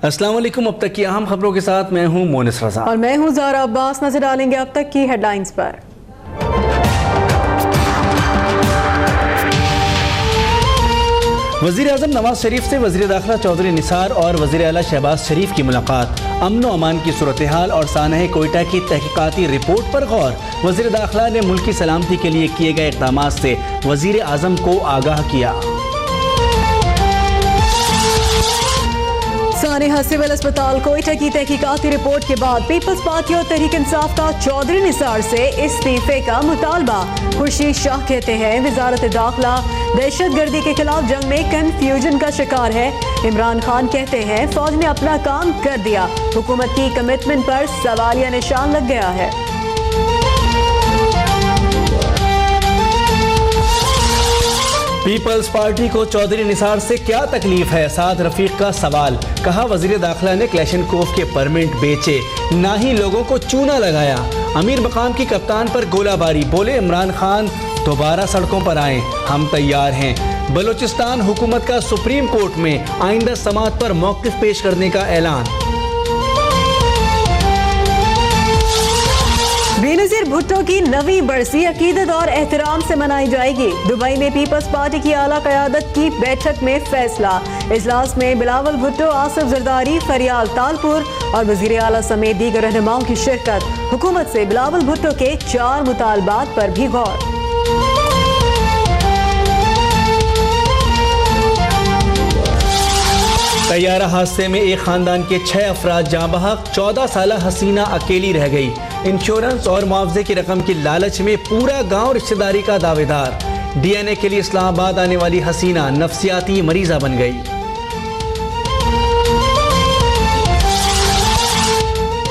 अस्सलाम वालेकुम। अब तक की अहम खबरों के साथ मैं हूं मोनिस रजा और मैं हूं ज़ारा अब्बास। नजर डालेंगे अब तक की हेडलाइंस पर। वज़ीर आज़म नवाज शरीफ से वज़ीर दाखिला चौधरी निसार और वज़ीर आला शहबाज शरीफ की मुलाकात। अमन व अमान की सूरत हाल और सानह कोयटा की तहकीकाती रिपोर्ट पर गौर। वज़ीर दाखिला ने मुल्क की सलामती के लिए किए गए इक़दामात से वज़ीर आज़म को आगाह किया। सानेहा सिविल अस्पताल कोयटा की तहकीकाती रिपोर्ट के बाद पीपल्स पार्टी और तहरीक इंसाफ का चौधरी निसार से इस्तीफे का मुतालबा। खुर्शीद शाह कहते हैं वजारत दाखिला दहशतगर्दी के खिलाफ जंग में कंफ्यूजन का शिकार है। इमरान खान कहते हैं फौज ने अपना काम कर दिया, हुकूमत की कमिटमेंट पर सवालिया निशान लग गया है। पीपल्स पार्टी को चौधरी निसार से क्या तकलीफ है, साद रफीक का सवाल। कहा वजीर दाखिला ने क्लैशनकोव के परमिट बेचे, ना ही लोगों को चूना लगाया। अमीर मकाम की कप्तान पर गोलाबारी, बोले इमरान खान दोबारा सड़कों पर आए, हम तैयार हैं। बलोचिस्तान हुकूमत का सुप्रीम कोर्ट में आइंदा समाअत पर मौक़िफ़ पेश करने का ऐलान। बेनज़ीर भुट्टो की नवी बरसी अकीदत और एहतराम से मनाई जाएगी। दुबई में पीपल्स पार्टी की आला क़यादत की बैठक में फैसला। इजलास में बिलावल भुट्टो, आसिफ जरदारी, फरियाल तालपुर और वज़ीर आला समेत दीगर रहनुमाओं की शिरकत। हुकूमत से बिलावल भुट्टो के 4 मुतालबात पर भी गौर। तैयारा हादसे में एक खानदान के 6 अफराद जाँ बहक, 14 साला हसीना अकेली रह गई। इंश्योरेंस और मुआवजे की रकम की लालच में पूरा गांव रिश्तेदारी का दावेदार। DNA के लिए इस्लामाबाद आने वाली हसीना नफ्सियाती मरीजा बन गई।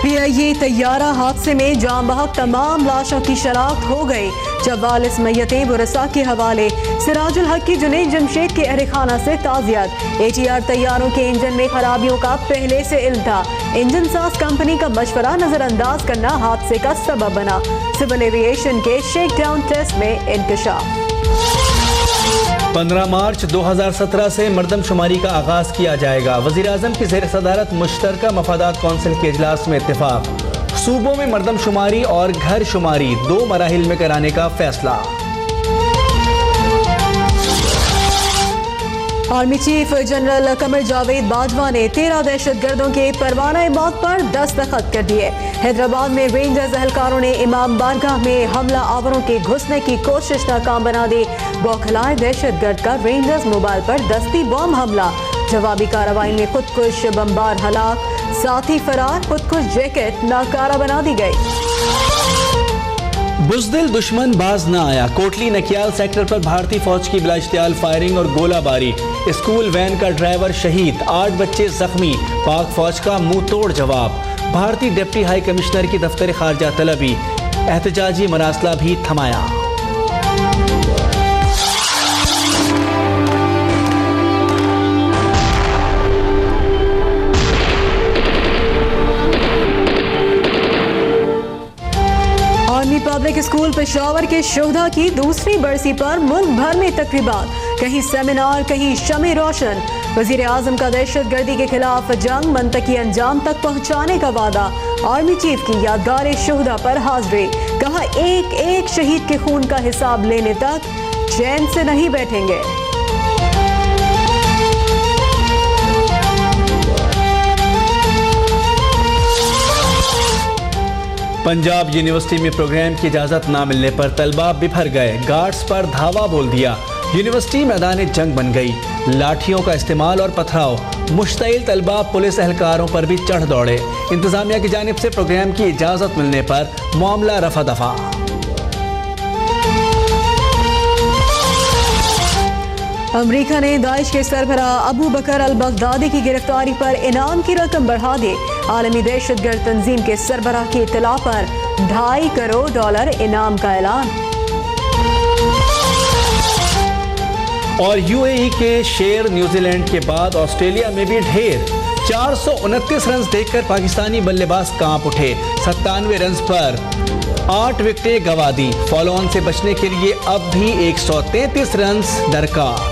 PIA तैयारा हादसे में जाँ बहक तमाम लाशों की शनाख्त हो गई। 44 मैयतें बुरसा के हवाले। सिराजुल हक की जुनैद जमशेद के अहलखाना से ताज़ियत। ATR तैयारों के इंजन में खराबियों का पहले से इल्म था। इंजन साज कंपनी का मशवरा नजरअंदाज करना हादसे का सबब बना। सिविल एविएशन के शेकडाउन टेस्ट में इंकशाफ। 15 मार्च 2017 से मरदमशुमारी का आगाज किया जाएगा। वज़ीर आज़म की ज़ेर सदारत मुश्तरका मफादात कौंसिल के इजलास में इत्तेफाक। सूबों में मरदमशुमारी और घर शुमारी 2 मराहिल में कराने का फैसला। Army chief general Qamar Javed Bajwa ने 13 दहशतगर्दों के परवाना मौत पर दस्तखत कर दिए। हैदराबाद में रेंजर्स एहलकारों ने इमाम बारगाह में हमला आवरों के घुसने की कोशिश नाकाम बना दी। बौखलाए दहशतगर्द का रेंजर्स मोबाइल पर दस्ती बम हमला। जवाबी कार्रवाई में खुदकुश बमबार हलाक, साथी फरार। खुदकुश जैकेट नाकारा बना दी गई। बुज़दिल दुश्मन बाज न आया। कोटली नकियाल सेक्टर पर भारतीय फौज की बिलाइश्तियाल फायरिंग और गोलाबारी। स्कूल वैन का ड्राइवर शहीद, 8 बच्चे जख्मी। पाक फौज का मुंह तोड़ जवाब। भारतीय डिप्टी हाई कमिश्नर की दफ्तर खारजा तलबी। एहतजाजी मरासला भी थमाया। आर्मी पब्लिक स्कूल पेशावर के शोधा की दूसरी बरसी पर मुल्क भर में तकरीबात। कहीं सेमिनार, कहीं शमे रोशन। वजीर आजम का दहशतगर्दी के खिलाफ जंग मंतकी अंजाम तक पहुंचाने का वादा। आर्मी चीफ की यादगार शोहदा पर हाजिरी। कहा एक एक शहीद के खून का हिसाब लेने तक चैन से नहीं बैठेंगे। पंजाब यूनिवर्सिटी में प्रोग्राम की इजाज़त न मिलने पर तलबा बिफर गए। गार्ड्स पर धावा बोल दिया। यूनिवर्सिटी मैदान जंग बन गई। लाठियों का इस्तेमाल और पथराव। मुश्तइल तलबा पुलिस एहलकारों पर भी चढ़ दौड़े। इंतजामिया की जानिब से प्रोग्राम की इजाज़त मिलने पर मामला रफा दफा। अमरीका ने दाइश के सरबराह अबू बकर अल बगदादी की गिरफ्तारी पर इनाम की रकम बढ़ा दी। आलमी दहशतगर्द तंजीम के सरबराह की इत्तला पर $2.5 करोड़ इनाम का ऐलान। और UAE के शेर न्यूजीलैंड के बाद ऑस्ट्रेलिया में भी ढेर। 429 रन देखकर पाकिस्तानी बल्लेबाज कांप उठे। 97 रन पर 8 विकेटें गंवा दी। फॉलो ऑन से बचने के लिए अब भी 133 रन दरकार।